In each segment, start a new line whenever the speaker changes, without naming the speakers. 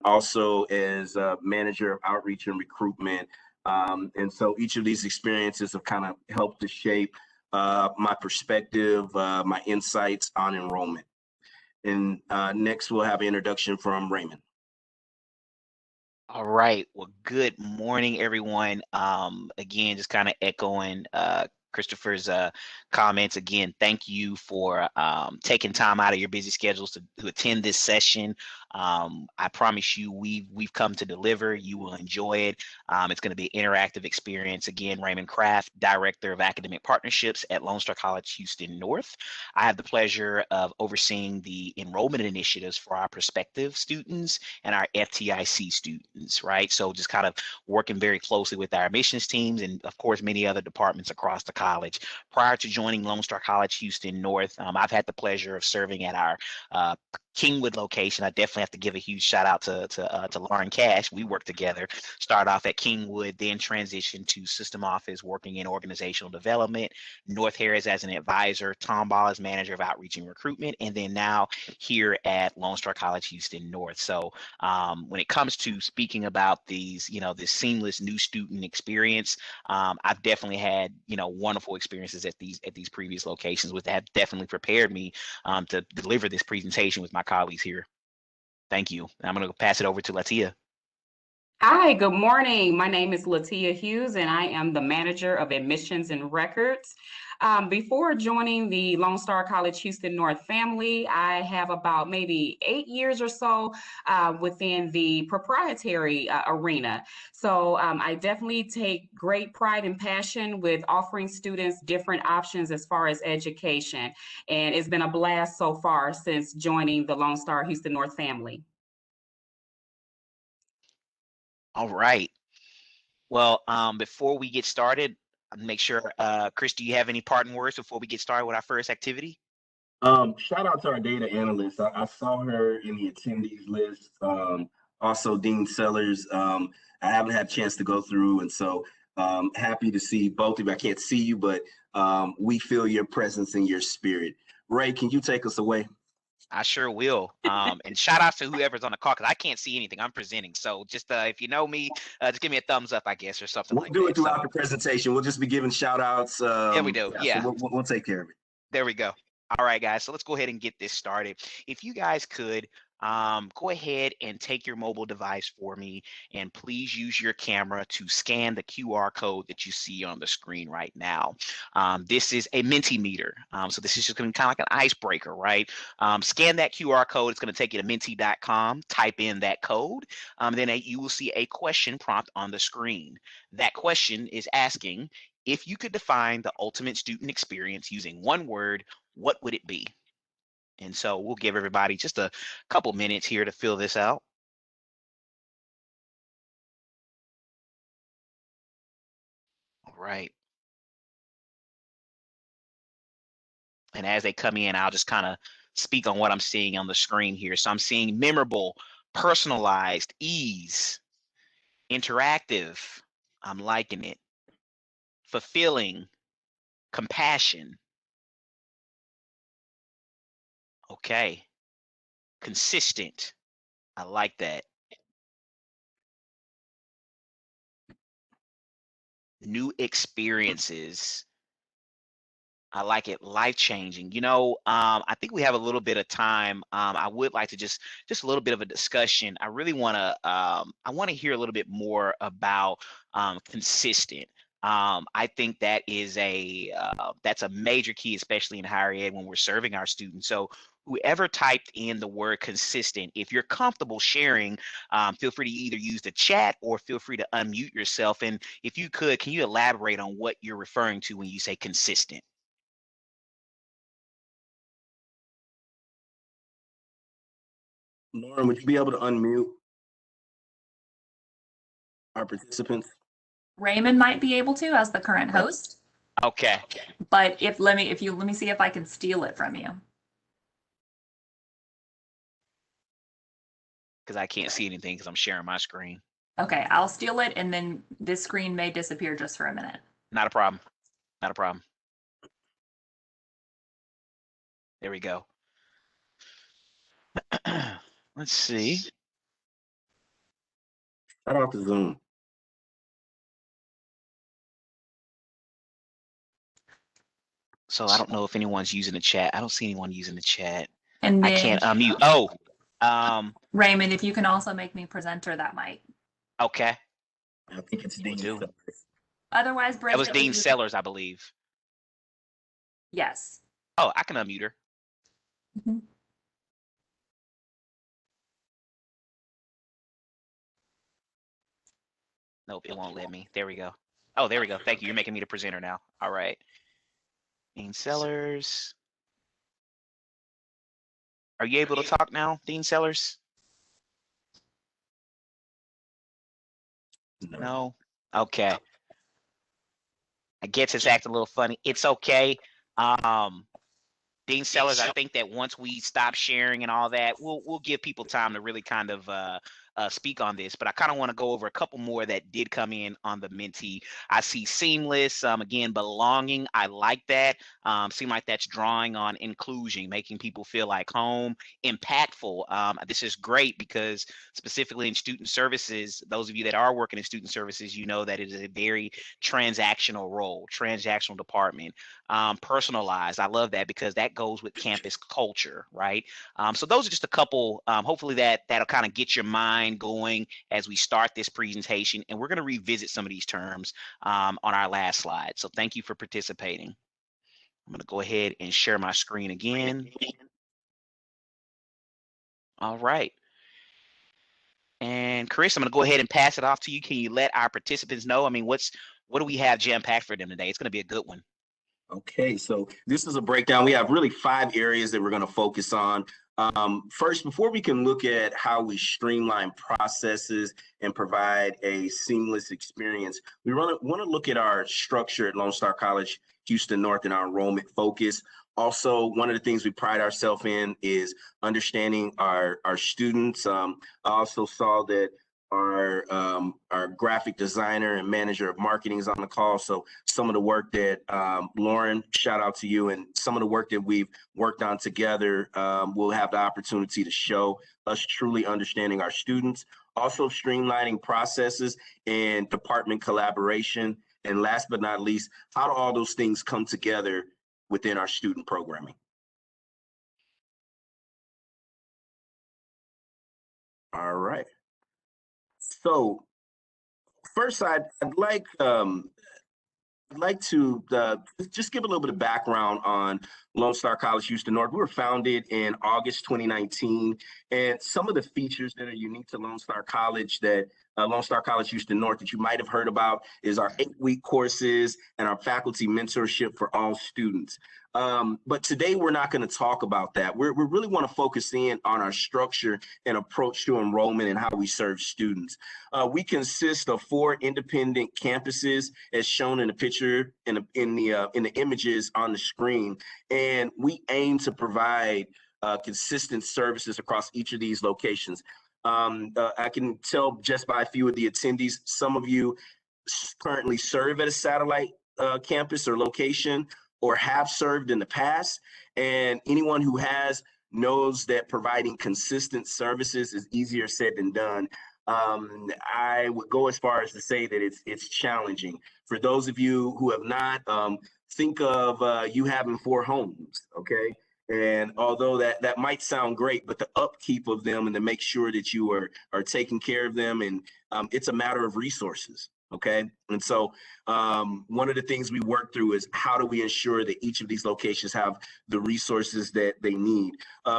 also as a manager of outreach and recruitment. And so each of these experiences have kind of helped to shape my perspective, my insights on enrollment. And next, we'll have an introduction from Raymond.
All right. Well, good morning, everyone. Again, just kind of echoing Christopher's comments. Again, thank you for taking time out of your busy schedules to attend this session. I promise you, we've come to deliver. You will enjoy it. It's going to be an interactive experience. Again, Raymond Kraft, Director of Academic Partnerships at Lone Star College, Houston North. I have the pleasure of overseeing the enrollment initiatives for our prospective students and our FTIC students, right? So just kind of working very closely with our admissions teams and, of course, many other departments across the college. Prior to joining Lone Star College, Houston North, I've had the pleasure of serving at our Kingwood location. I definitely have to give a huge shout out to Lauren Cash. We worked together, started off at Kingwood, then transitioned to system office, working in organizational development, North Harris as an advisor, Tom Ball as manager of outreach and recruitment, and then now here at Lone Star College, Houston North. So when it comes to speaking about these, this seamless new student experience, I've definitely had, wonderful experiences at these previous locations, which have definitely prepared me to deliver this presentation with my colleagues here. Thank you. I'm going to pass it over to LaTia.
Hi, good morning. My name is LaTia Hughes, and I am the manager of admissions and records. Before joining the Lone Star College Houston North family, I have about maybe 8 years or so within the proprietary arena. So I definitely take great pride and passion with offering students different options as far as education. And it's been a blast so far since joining the Lone Star Houston North family.
All right. Well, before we get started, make sure, Chris, do you have any parting words before we get started with our first activity?
Shout out to our data analyst. I saw her in the attendees list. Also, Dean Sellers. I haven't had a chance to go through, and so happy to see both of you. I can't see you, but we feel your presence and your spirit. Ray, can you take us away?
I sure will. And shout out to whoever's on the call because I can't see anything. I'm presenting. So just if you know me, just give me a thumbs up, I guess, or something like that.
We'll do it throughout the presentation. We'll just be giving shout outs.
Yeah, we do. Yeah.
So we'll take care of it.
There we go. All right, guys. So let's go ahead and get this started. If you guys could go ahead and take your mobile device for me, and please use your camera to scan the QR code that you see on the screen right now. This is a Mentimeter. So this is just going to be kind of like an icebreaker, right? Scan that QR code. It's going to take you to menti.com. Type in that code. Then you will see a question prompt on the screen. That question is asking, if you could define the ultimate student experience using one word, what would it be? And so we'll give everybody just a couple minutes here to fill this out. All right. And as they come in, I'll just kind of speak on what I'm seeing on the screen here. So I'm seeing memorable, personalized, ease, interactive. I'm liking it. Fulfilling, compassion. Okay. Consistent. I like that. New experiences. I like it. Life-changing. I think we have a little bit of time. I would like to just a little bit of a discussion. I really want to hear a little bit more about consistent. I think that is that's a major key, especially in higher ed when we're serving our students. So whoever typed in the word consistent, if you're comfortable sharing, feel free to either use the chat or feel free to unmute yourself. And if you could, can you elaborate on what you're referring to when you say consistent?
Lauren, would you be able to unmute our participants?
Raymond might be able to as the current host.
Okay.
But let me see if I can steal it from you.
Because I can't see anything because I'm sharing my screen.
Okay, I'll steal it and then this screen may disappear just for a minute.
Not a problem. Not a problem. There we go. Let's see.
Shout out to Zoom.
So I don't know if anyone's using the chat. I don't see anyone using the chat.
And
I
then
can't unmute. Oh,
Raymond, if you can also make me presenter, that might.
okay.
I think it's Dean.
do.
Otherwise,
That was
Bridget,
Dean Sellers, I believe.
Yes.
Oh, I can unmute her.
Mhm.
Nope, it won't let me. There we go. Oh, there we go. Thank you. You're making me the presenter now. All right. Dean Sellers. Are you able to talk now, Dean Sellers? No. Okay. I guess it's acting a little funny. It's okay. Dean Sellers, I think that once we stop sharing and all that, we'll give people time to really kind of speak on this. But I kind of want to go over a couple more that did come in on the Menti. I see seamless, again, belonging. I like that. Seem like that's drawing on inclusion, making people feel like home. Impactful. This is great because specifically in student services, those of you that are working in student services, you know that it is a very transactional role, transactional department. Personalized. I love that because that goes with campus culture, right? So those are just a couple. Hopefully that'll kind of get your mind going as we start this presentation, and we're going to revisit some of these terms on our last slide. So thank you for participating. I'm going to go ahead and share my screen again. All right. And Chris, I'm going to go ahead and pass it off to you. Can you let our participants know? I mean, what do we have jam-packed for them today? It's going to be a good one.
Okay, so this is a breakdown. We have really 5 areas that we're going to focus on. First, before we can look at how we streamline processes and provide a seamless experience, we want to look at our structure at Lone Star College, Houston North, and our enrollment focus. Also, one of the things we pride ourselves in is understanding our students. I also saw that our graphic designer and manager of marketing is on the call. So some of the work that Lauren, shout out to you, and some of the work that we've worked on together, we'll have the opportunity to show us truly understanding our students, also streamlining processes and department collaboration. And last but not least, how do all those things come together within our student programming? All right. So first, I'd like to just give a little bit of background on Lone Star College Houston North. We were founded in August 2019, and some of the features that are unique to Lone Star College that Lone Star College Houston North that you might have heard about is our 8-week courses and our faculty mentorship for all students. But today we're not going to talk about that. We really want to focus in on our structure and approach to enrollment and how we serve students. We consist of 4 independent campuses, as shown in the picture in the images on the screen, and we aim to provide consistent services across each of these locations. I can tell just by a few of the attendees, some of you currently serve at a satellite campus or location or have served in the past, and anyone who has knows that providing consistent services is easier said than done. I would go as far as to say that it's challenging. For those of you who have not, think of you having 4 homes, okay? And although that might sound great, but the upkeep of them and to make sure that you are taking care of them, and it's a matter of resources, okay? And so one of the things we work through is how do we ensure that each of these locations have the resources that they need.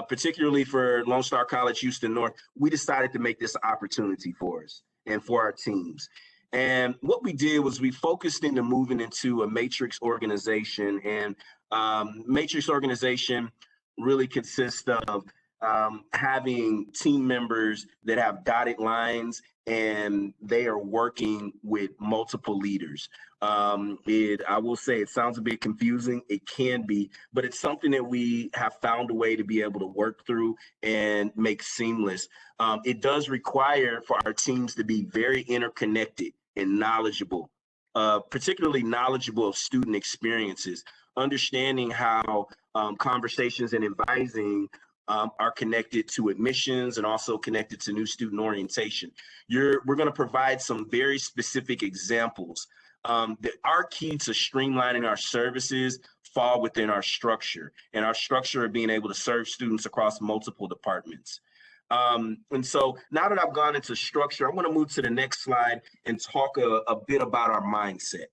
Particularly for Lone Star College Houston North, we decided to make this an opportunity for us and for our teams. And what we did was we focused into moving into a matrix organization, and matrix organization really consists of having team members that have dotted lines and they are working with multiple leaders. I will say it sounds a bit confusing. It can be, but it's something that we have found a way to be able to work through and make seamless. It does require for our teams to be very interconnected and knowledgeable, particularly knowledgeable of student experiences, understanding how conversations and advising are connected to admissions and also connected to new student orientation. We're going to provide some very specific examples that are key to streamlining our services fall within our structure, and our structure of being able to serve students across multiple departments. And so now that I've gone into structure, I'm going to move to the next slide and talk a bit about our mindset.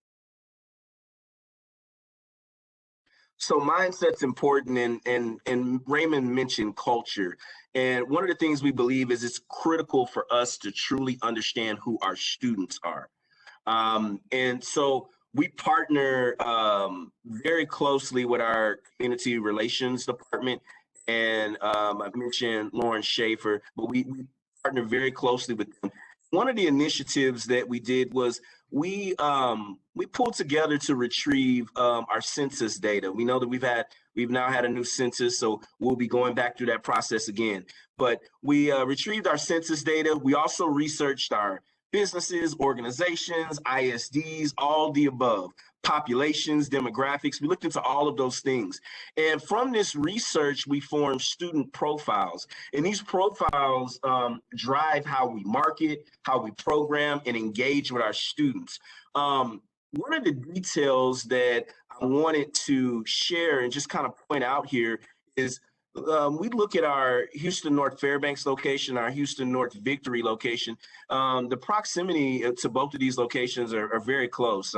So mindset's important, and Raymond mentioned culture. And one of the things we believe is it's critical for us to truly understand who our students are. And so we partner very closely with our community relations department. And I've mentioned Lauren Schaefer, but we partner very closely with them. One of the initiatives that we did was we pulled together to retrieve our census data. We know that we've now had a new census, so we'll be going back through that process again. But we retrieved our census data. We also researched our businesses, organizations, ISDs, all the above, populations, demographics. We looked into all of those things. And from this research, we formed student profiles. And these profiles drive how we market, how we program, and engage with our students. One of the details that I wanted to share and just kind of point out here is we look at our Houston North Fairbanks location, our Houston North Victory location. The proximity to both of these locations are very close,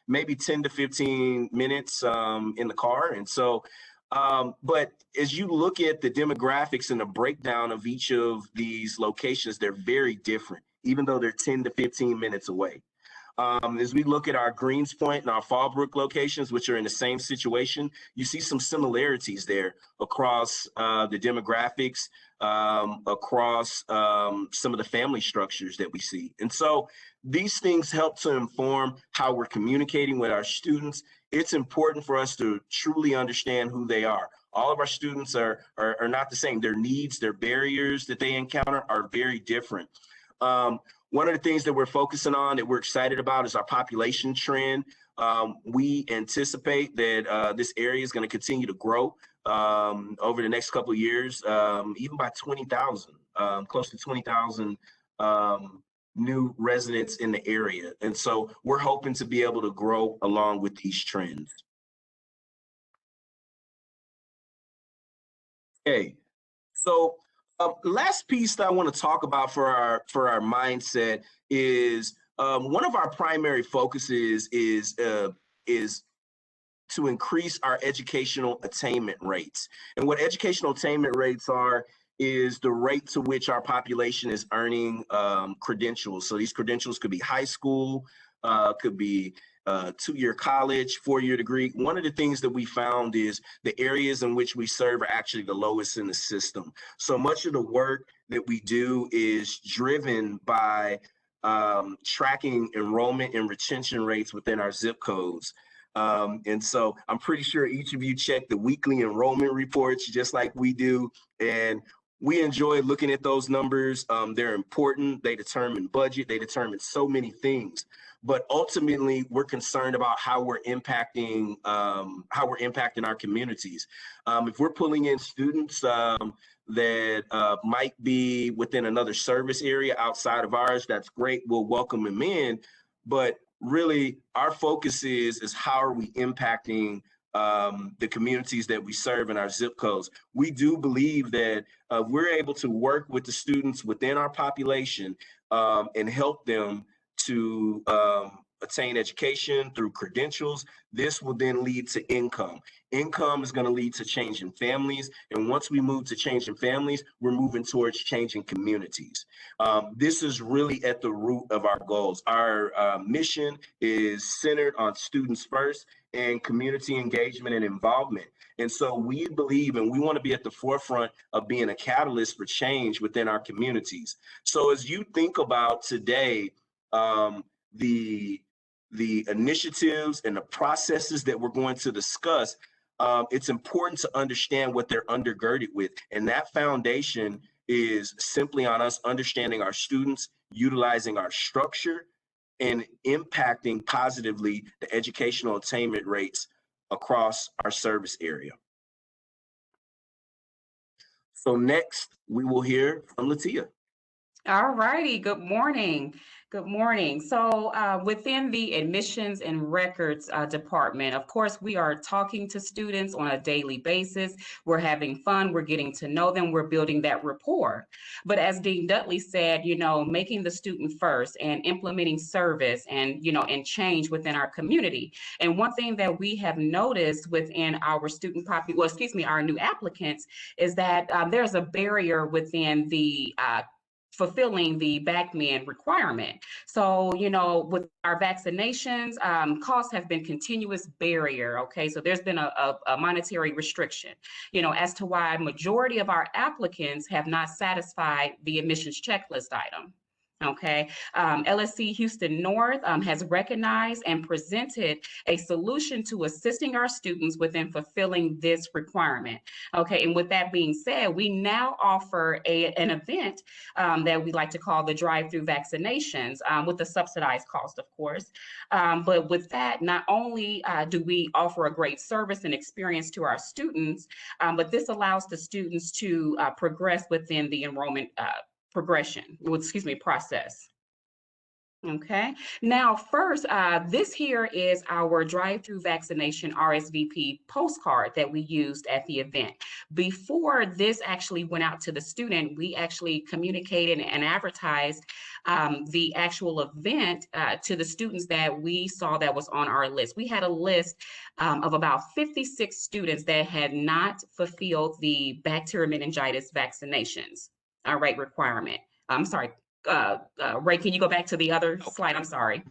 maybe 10 to 15 minutes in the car. And so, but as you look at the demographics and the breakdown of each of these locations, they're very different, even though they're 10 to 15 minutes away. As we look at our Greens Point and our Fallbrook locations, which are in the same situation, you see some similarities there across the demographics, across some of the family structures that we see. And so these things help to inform how we're communicating with our students. It's important for us to truly understand who they are. All of our students are not the same. Their needs, their barriers that they encounter are very different. One of the things that we're focusing on that we're excited about is our population trend. We anticipate that this area is going to continue to grow over the next couple of years, even by 20,000, close to 20,000 new residents in the area. And so we're hoping to be able to grow along with these trends. Okay, so last piece that I want to talk about for our mindset is one of our primary focuses is to increase our educational attainment rates. And what educational attainment rates are is the rate to which our population is earning credentials. So these credentials could be high school, could be 2-year college, 4-year degree. One of the things that we found is the areas in which we serve are actually the lowest in the system. So much of the work that we do is driven by tracking enrollment and retention rates within our zip codes. And so I'm pretty sure each of you check the weekly enrollment reports just like we do. And we enjoy looking at those numbers. They're important. They determine budget. They determine so many things. But ultimately, we're concerned about how we're impacting our communities. If we're pulling in students that might be within another service area outside of ours, that's great. We'll welcome them in. But really, our focus is how are we impacting the communities that we serve in our zip codes. We do believe that we're able to work with the students within our population and help them to attain education through credentials. This will then lead to income. Income is going to lead to change in families. And once we move to change in families, we're moving towards changing communities. This is really at the root of our goals. Our mission is centered on students first and community engagement and involvement. And so we believe and we want to be at the forefront of being a catalyst for change within our communities. So as you think about today, the initiatives and the processes that we're going to discuss, it's important to understand what they're undergirded with. And that foundation is simply on us understanding our students, utilizing our structure, and impacting positively the educational attainment rates across our service area. So next, we will hear from LaTia.
All righty. Good morning. Good morning. So within the admissions and records department, of course, we are talking to students on a daily basis. We're having fun. We're getting to know them. We're building that rapport. But as Dean Dudley said, making the student first and implementing service and, and change within our community. And one thing that we have noticed within our student population, well, excuse me, our new applicants, is that there's a barrier within the fulfilling the backman requirement. So, with our vaccinations, costs have been continuous barrier. Okay, so there's been a monetary restriction, as to why majority of our applicants have not satisfied the admissions checklist item. Okay, LSC Houston North has recognized and presented a solution to assisting our students within fulfilling this requirement. Okay, and with that being said, we now offer an event that we like to call the DriveThru Vaccinations with a subsidized cost, of course. But with that, not only do we offer a great service and experience to our students, but this allows the students to progress within the enrollment process. Okay, now first, this here is our DriveThru Vaccination RSVP postcard that we used at the event. Before this actually went out to the student, we actually communicated and advertised the actual event to the students that we saw that was on our list. We had a list of about 56 students that had not fulfilled the bacterial meningitis vaccinations, requirement. I'm sorry, Ray, can you go back to the other slide? I'm sorry.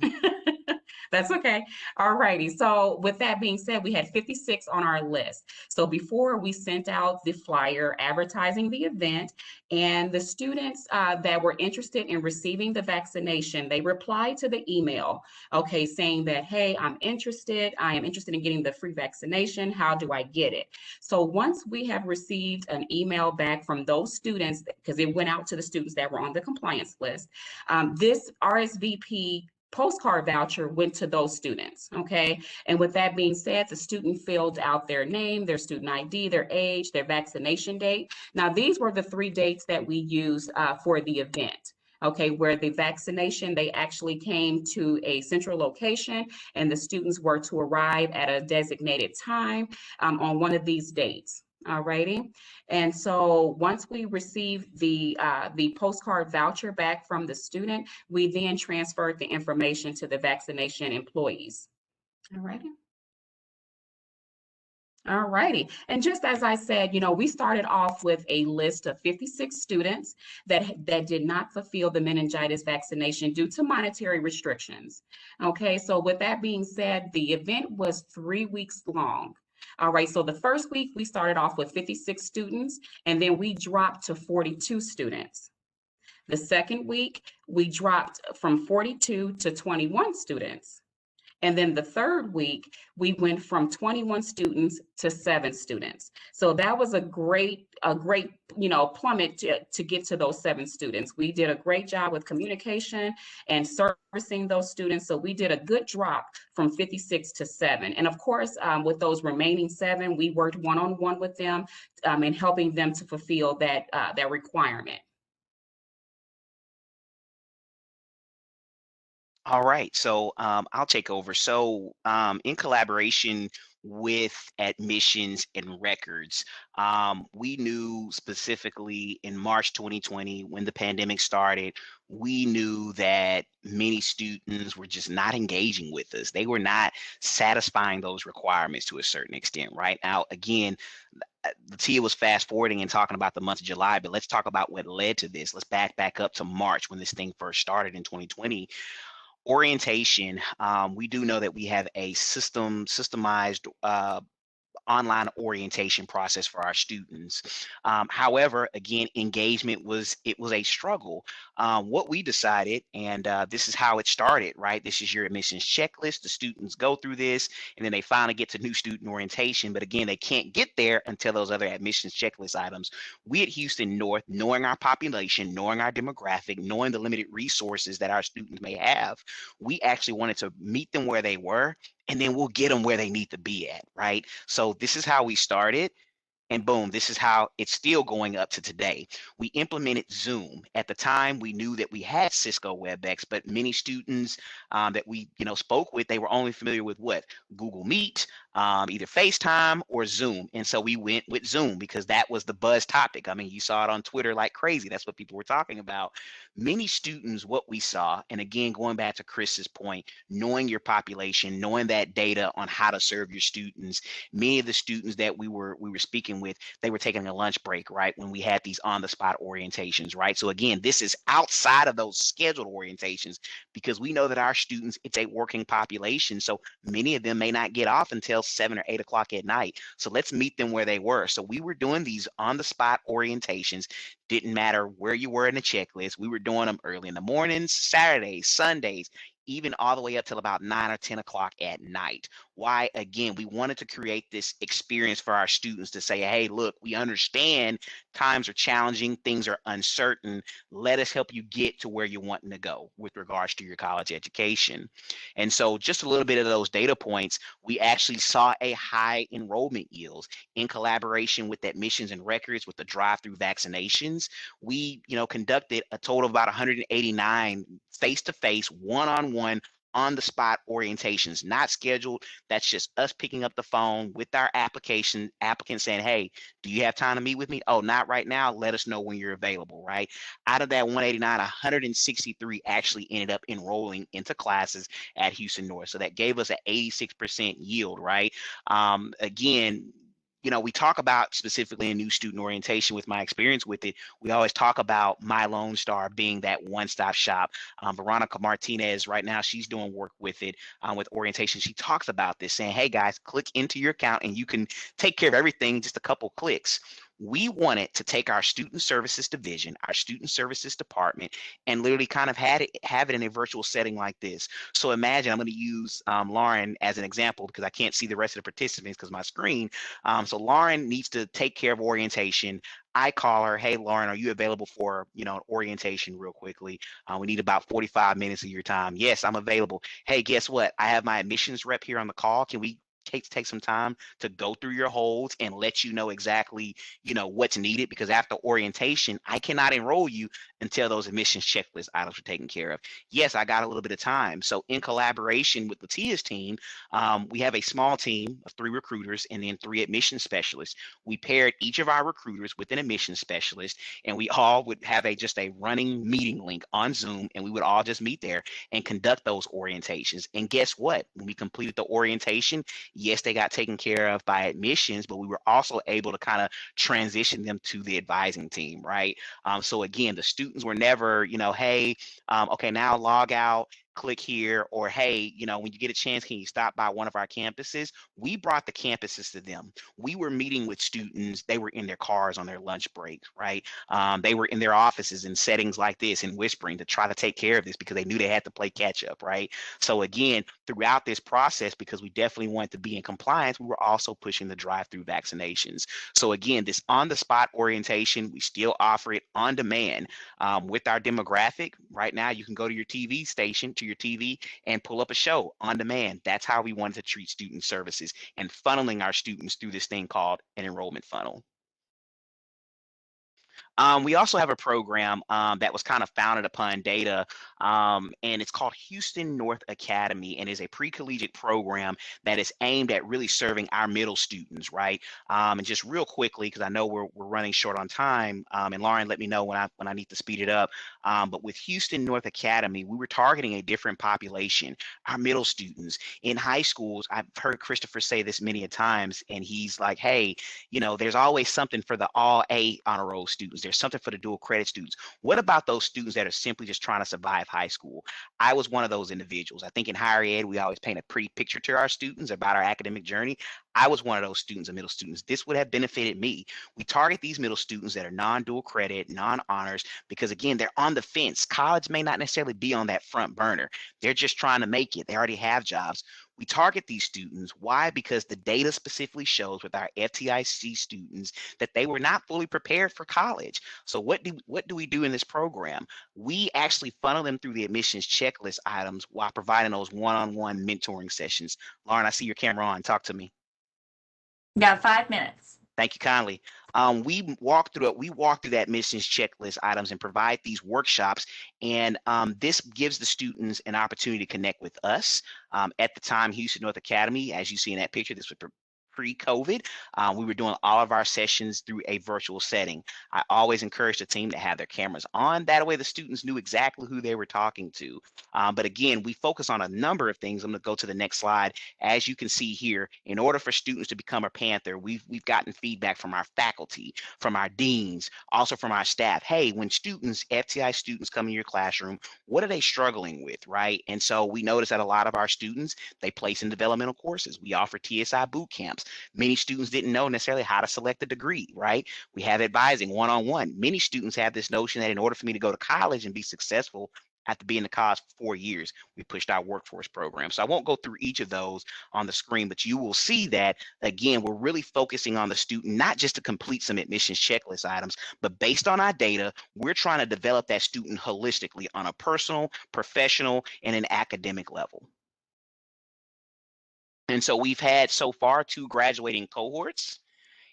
That's okay. All righty. So with that being said, we had 56 on our list. So before we sent out the flyer advertising the event, and the students that were interested in receiving the vaccination, they replied to the email, okay, saying that, hey, I am interested in getting the free vaccination. How do I get it? So once we have received an email back from those students, because it went out to the students that were on the compliance list, this RSVP postcard voucher went to those students, okay? And with that being said, the student filled out their name, their student ID, their age, their vaccination date. Now, these were the 3 dates that we used for the event, okay, where the vaccination, they actually came to a central location and the students were to arrive at a designated time on one of these dates. All righty. And so once we received the postcard voucher back from the student, we then transferred the information to the vaccination employees. All righty. All righty. And just as I said, we started off with a list of 56 students that did not fulfill the meningitis vaccination due to monetary restrictions. Okay, so with that being said, the event was 3 weeks long. All right, so the first week we started off with 56 students, and then we dropped to 42 students. The second week, we dropped from 42 to 21 students. And then the third week, we went from 21 students to 7 students. So that was a great plummet to get to those 7 students. We did a great job with communication and servicing those students. So we did a good drop from 56 to 7. And of course, with those remaining 7, we worked one-on-one with them in helping them to fulfill that requirement.
All right, so I'll take over. So in collaboration with admissions and records, we knew specifically in March 2020, when the pandemic started, we knew that many students were just not engaging with us. They were not satisfying those requirements to a certain extent. Right now, again, LaTia was fast forwarding and talking about the month of July, but let's talk about what led to this. Let's back up to March when this thing first started in 2020. Orientation, we do know that we have a systemized online orientation process for our students. However, again, engagement was a struggle. What we decided, and this is how it started, right? This is your admissions checklist. The students go through this, and then they finally get to new student orientation. But again, they can't get there until those other admissions checklist items. We at Houston North, knowing our population, knowing our demographic, knowing the limited resources that our students may have, we actually wanted to meet them where they were, and then we'll get them where they need to be at, right? So this is how we started. and boom, this is how it's still going up to today. We implemented Zoom. At the time, we knew that we had Cisco WebEx, but many students that we spoke with, they were only familiar with what? Google Meet, either FaceTime or Zoom. And so we went with Zoom because that was the buzz topic. I mean, you saw it on Twitter like crazy. That's what people were talking about. Many students, what we saw, and again, going back to Chris's point, knowing your population, knowing that data on how to serve your students, many of the students that we were speaking with, they were taking a lunch break, right, when we had these on-the-spot orientations, right? So again, this is outside of those scheduled orientations because we know that our students, it's a working population. So many of them may not get off until 7 or 8 o'clock at night. So let's meet them where they were. So we were doing these on-the-spot orientations. Didn't matter where you were in the checklist. We were doing them early in the mornings, Saturdays, Sundays, even all the way up till about 9 or 10 o'clock at night. Why? Again, we wanted to create this experience for our students to say, hey, look, we understand times are challenging, things are uncertain. Let us help you get to where you're wanting to go with regards to your college education. And so just a little bit of those data points, we actually saw a high enrollment yields in collaboration with admissions and records with the DriveThru Vaccinations. We, conducted a total of about 189 face-to-face, one-on-one, on-the-spot orientations, not scheduled. That's just us picking up the phone with our applicant saying, hey, do you have time to meet with me? Oh, not right now. Let us know when you're available, right? Out of that 189, 163 actually ended up enrolling into classes at Houston North. So that gave us an 86% yield, right? Again, we talk about specifically in new student orientation with my experience with it, we always talk about my Lone Star being that one-stop shop. Veronica Martinez, right now, she's doing work with it, with orientation. She talks about this saying, hey guys, click into your account and you can take care of everything in just a couple clicks. We wanted to take our student services division, our student services department, and literally kind of have it in a virtual setting like this. So imagine, I'm going to use Lauren as an example because I can't see the rest of the participants because my screen. So Lauren needs to take care of orientation. I call her, hey, Lauren, are you available for, an orientation real quickly? We need about 45 minutes of your time. Yes, I'm available. Hey, guess what? I have my admissions rep here on the call. Can we take some time to go through your holds and let you know exactly, what's needed? Because after orientation, I cannot enroll you until those admissions checklist items are taken care of. Yes, I got a little bit of time. So in collaboration with LaTia's team, we have a small team of 3 recruiters and then 3 admissions specialists. We paired each of our recruiters with an admissions specialist, and we all would have just a running meeting link on Zoom, and we would all just meet there and conduct those orientations. And guess what? When we completed the orientation, yes, they got taken care of by admissions, but we were also able to kind of transition them to the advising team, right? So again, the students were never, hey, okay, now log out, click here, or hey, when you get a chance, can you stop by one of our campuses? We brought the campuses to them. We were meeting with students. They were in their cars on their lunch breaks, right? They were in their offices in settings like this and whispering to try to take care of this because they knew they had to play catch up, right? So again, throughout this process, because we definitely wanted to be in compliance, we were also pushing the drive-through vaccinations. So again, this on-the-spot orientation, we still offer it on demand with our demographic. Right now, you can go to your TV station, to your TV, and pull up a show on demand. That's how we wanted to treat student services and funneling our students through this thing called an enrollment funnel. We also have a program that was kind of founded upon data, and it's called Houston North Academy, and is a pre-collegiate program that is aimed at really serving our middle students, right? And just real quickly, because I know we're running short on time, and Lauren, let me know when I need to speed it up. But with Houston North Academy, we were targeting a different population, our middle students. In high schools, I've heard Christopher say this many a times, and he's like, hey, there's always something for the all A honor roll students. There's something for the dual credit students. What about those students that are simply just trying to survive high school? I was one of those individuals. I think in higher ed, we always paint a pretty picture to our students about our academic journey. I was one of those students and middle students. This would have benefited me. We target these middle students that are non-dual credit, non-honors, because again, they're on the fence. College may not necessarily be on that front burner. They're just trying to make it. They already have jobs. We target these students. Why? Because the data specifically shows with our FTIC students that they were not fully prepared for college. So what do we do in this program? We actually funnel them through the admissions checklist items while providing those one-on-one mentoring sessions. Lauren, I see your camera on. Talk to me.
You got 5 minutes.
Thank you kindly. We walk through that missions checklist items and provide these workshops. And this gives the students an opportunity to connect with us. At the time, Houston North Academy, as you see in that picture, this was pre-COVID. We were doing all of our sessions through a virtual setting. I always encourage the team to have their cameras on. That way the students knew exactly who they were talking to. But again, we focus on a number of things. I'm going to go to the next slide. As you can see here, in order for students to become a Panther, we've gotten feedback from our faculty, from our deans, also from our staff. Hey, when students, FTI students come in your classroom, what are they struggling with, right? And so we notice that a lot of our students, they place in developmental courses. We offer TSI boot camps. Many students didn't know necessarily how to select a degree, right? We have advising one-on-one. Many students have this notion that in order for me to go to college and be successful, I have to be in the college for 4 years. We pushed our workforce program. So I won't go through each of those on the screen, but you will see that, again, we're really focusing on the student, not just to complete some admissions checklist items, but based on our data, we're trying to develop that student holistically on a personal, professional, and an academic level. And so we've had so far 2 graduating cohorts.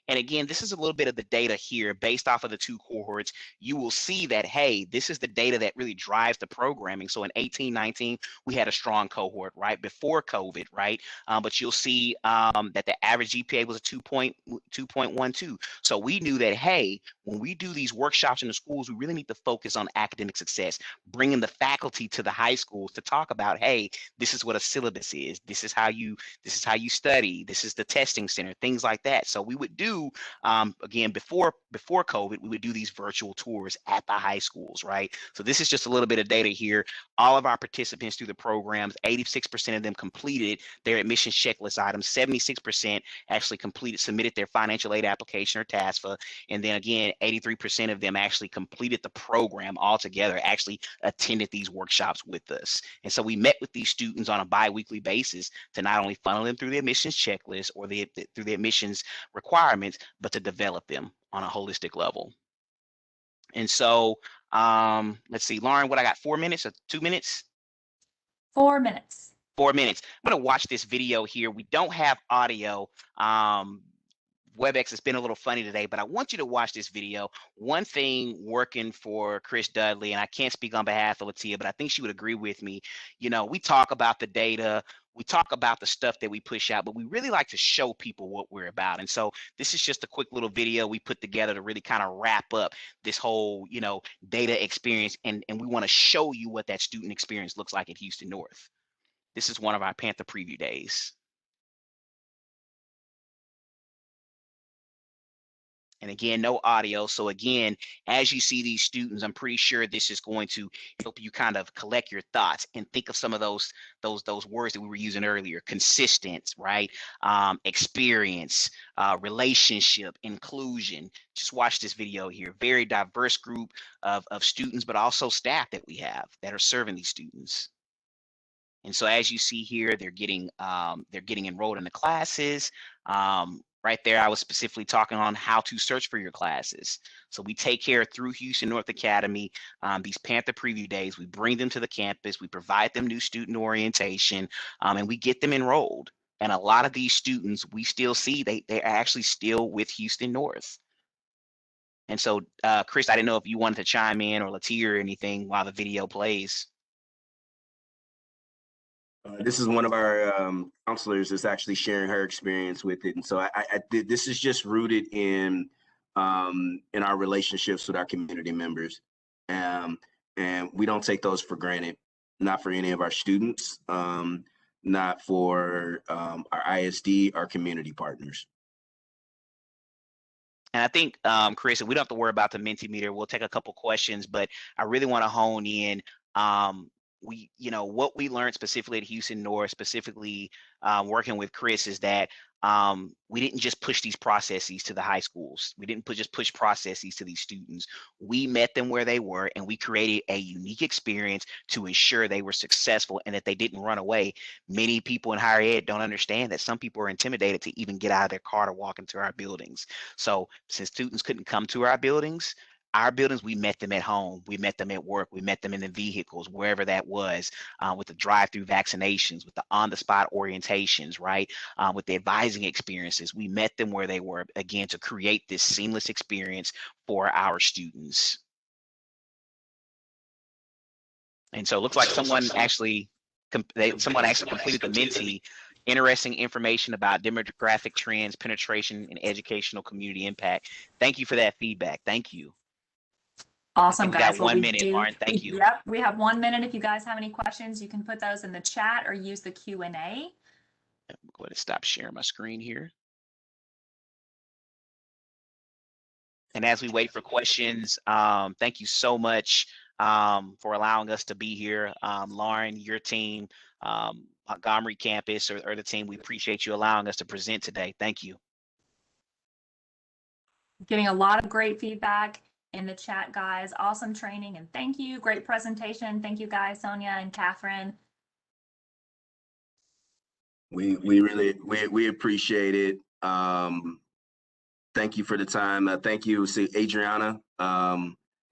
And again, this is a little bit of the data here based off of the 2 cohorts. You will see that, hey, this is the data that really drives the programming. So in 18-19, we had a strong cohort, right, before COVID, right? But you'll see that the average GPA was a 2.12. So we knew that, hey, when we do these workshops in the schools, we really need to focus on academic success, bringing the faculty to the high schools to talk about, hey, this is what a syllabus is. This is how you study. This is the testing center, things like that. So we would do, again, before COVID, we would do these virtual tours at the high schools, right? So this is just a little bit of data here. All of our participants through the programs, 86% of them completed their admissions checklist items. 76% actually submitted their financial aid application or TASFA. And then again, 83% of them actually completed the program altogether, actually attended these workshops with us. And so we met with these students on a bi-weekly basis to not only funnel them through the admissions checklist or through the admissions requirements, but to develop them on a holistic level. And so let's see, Lauren, what I got, 4 minutes or 2 minutes?
4 minutes.
4 minutes. I'm gonna watch this video here. We don't have audio. WebEx has been a little funny today, but I want you to watch this video. One thing working for Chris Dudley, and I can't speak on behalf of LaTia, but I think she would agree with me. You know, we talk about the data, we talk about the stuff that we push out, but we really like to show people what we're about. And so this is just a quick little video we put together to really kind of wrap up this whole, you know, data experience. And we want to show you what that student experience looks like at Houston North. This is one of our Panther preview days. And again, no audio. So again, as you see these students, I'm pretty sure this is going to help you kind of collect your thoughts and think of some of those words that we were using earlier: consistent, right? Experience, relationship, inclusion. Just watch this video here. Very diverse group of students, but also staff that we have that are serving these students. And so as you see here, they're getting enrolled in the classes. Right there, I was specifically talking on how to search for your classes. So we take care through Houston North Academy, these Panther preview days. We bring them to the campus. We provide them new student orientation, and we get them enrolled. And a lot of these students, we still see they're actually still with Houston North. And so, Chris, I didn't know if you wanted to chime in, or LaTia, or anything while the video plays.
This is one of our counselors that's actually sharing her experience with it, and so this is just rooted in our relationships with our community members, and we don't take those for granted. Not for any of our students, not for our ISD, our community partners.
And I think, Chris, we don't have to worry about the Mentimeter. We'll take a couple questions, but I really want to hone in. What we learned specifically at Houston North, specifically working with Chris, is that we didn't just push these processes to the high schools. We didn't just push processes to these students. We met them where they were, and we created a unique experience to ensure they were successful and that they didn't run away. Many people in higher ed don't understand that some people are intimidated to even get out of their car to walk into our buildings. So since students couldn't come to our buildings, Our buildings, we met them at home, we met them at work, we met them in the vehicles, wherever that was, with the drive-through vaccinations, with the on-the-spot orientations, right? With the advising experiences, we met them where they were, again, to create this seamless experience for our students. And so it looks like someone actually completed the Menti. Interesting information about demographic trends, penetration, and educational community impact. Thank you for that feedback. Thank you.
Awesome, guys.
We got 1 minute, Lauren. Thank you.
Yep, we have 1 minute. If you guys have any questions, you can put those in the chat or use the Q&A.
I'm going to stop sharing my screen here. And as we wait for questions, thank you so much for allowing us to be here. Lauren, your team, Montgomery campus, or the team, we appreciate you allowing us to present today. Thank you.
Getting a lot of great feedback in the chat, guys. Awesome training, and thank you. Great presentation. Thank you, guys, Sonia and Catherine.
We really appreciate it. Thank you for the time. Thank you, Adriana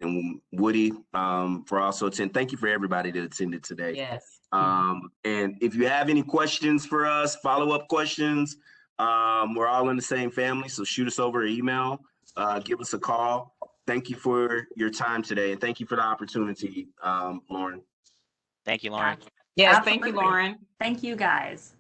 and Woody, for also attending. Thank you for everybody that attended today.
Yes.
And if you have any questions for us, follow-up questions, we're all in the same family, so shoot us over an email, give us a call. Thank you for your time today, and thank you for the opportunity, Lauren.
Thank you, Lauren.
Yes,
Absolutely.
thank you, Lauren.
Thank you, guys.